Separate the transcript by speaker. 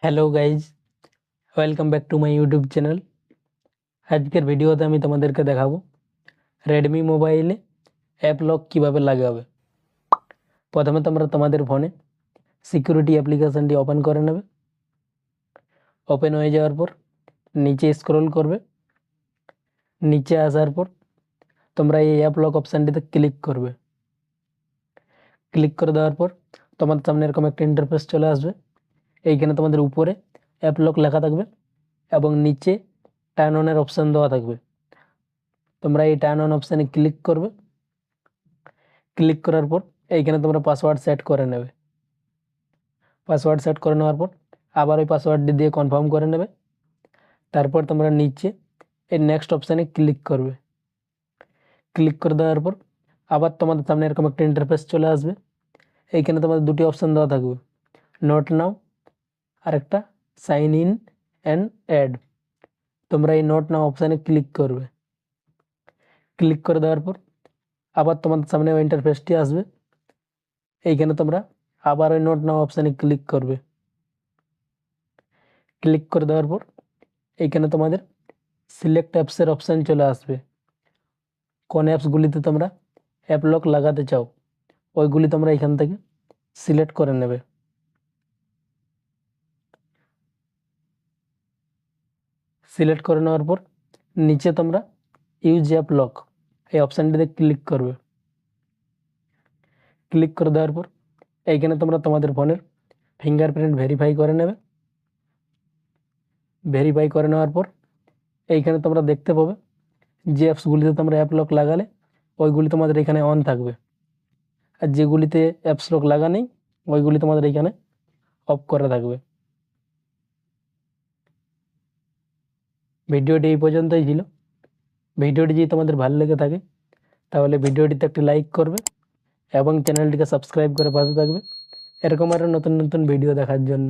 Speaker 1: Hello guys, welcome back to my YouTube channel. আজকের ভিডিওতে আমি তোমাদেরকে দেখাবো রেডমি মোবাইলে অ্যাপ লক কীভাবে লাগাবে। প্রথমে তোমরা তোমাদের ফোনে সিকিউরিটি অ্যাপ্লিকেশানটি ওপেন করে নেবে। ওপেন হয়ে যাওয়ার পর নিচে স্ক্রল করবে। নিচে আসার পর তোমরা এই অ্যাপ লক অপশানটিতে ক্লিক করবে। ক্লিক করে দেওয়ার পর তোমাদের সামনে এরকম একটা ইন্টারফেস চলে আসবে। এইখানে তোমাদের উপরে অ্যাপ লক লেখা থাকবে এবং নিচে টার্ন অনের অপশান দেওয়া থাকবে। তোমরা এই টার্ন অন অপশানে ক্লিক করবে। ক্লিক করার পর এইখানে তোমরা পাসওয়ার্ড সেট করে নেবে। পাসওয়ার্ড সেট করে নেওয়ার পর আবার ওই পাসওয়ার্ডটি দিয়ে কনফার্ম করে নেবে। তারপর তোমরা নিচে এই নেক্সট অপশানে ক্লিক করবে। ক্লিক করে দেওয়ার পর আবার তোমাদের সামনে এরকম একটা ইন্টারফেস চলে আসবে। এইখানে তোমাদের দুটি অপশান দেওয়া থাকবে, নোট নাও আর একটা সাইন ইন অ্যান্ড অ্যাড। তোমরা এই নোট নাও অপশানে ক্লিক করবে। ক্লিক করে দেওয়ার পর আবার তোমাদের সামনে ওই ইন্টারফেসটি আসবে। এইখানে তোমরা আবার ওই নোট নাও অপশানে ক্লিক করবে। ক্লিক করে দেওয়ার পর এইখানে তোমাদের সিলেক্ট অ্যাপসের অপশান চলে আসবে। কোন অ্যাপসগুলিতে তোমরা অ্যাপ লক লাগাতে চাও ওইগুলি তোমরা এখান থেকে সিলেক্ট করে নেবে। সিলেক্ট করে নেওয়ার পর নিচে তোমরা ইউজ অ্যাপ লক এই অপশানটিতে ক্লিক করবে। ক্লিক করে দেওয়ার পর এইখানে তোমরা তোমাদের ফোনের ফিঙ্গারপ্রিন্ট ভেরিফাই করে নেবে। ভেরিফাই করে নেওয়ার পর এইখানে তোমরা দেখতে পাবে যে অ্যাপসগুলিতে তোমরা অ্যাপ লক লাগালে ওইগুলি তোমাদের এখানে অন থাকবে, আর যেগুলিতে অ্যাপস লক লাগা নেই ওইগুলি তোমাদের এখানে অফ করা থাকবে। ভিডিওটি এই পর্যন্তই ছিল। ভিডিওটি যদি তোমাদের ভালো লেগে থাকে তাহলে ভিডিওটিতে একটি লাইক করবে এবং চ্যানেলটিকে সাবস্ক্রাইব করে পাশে থাকবে এরকম আরও নতুন নতুন ভিডিও দেখার জন্য।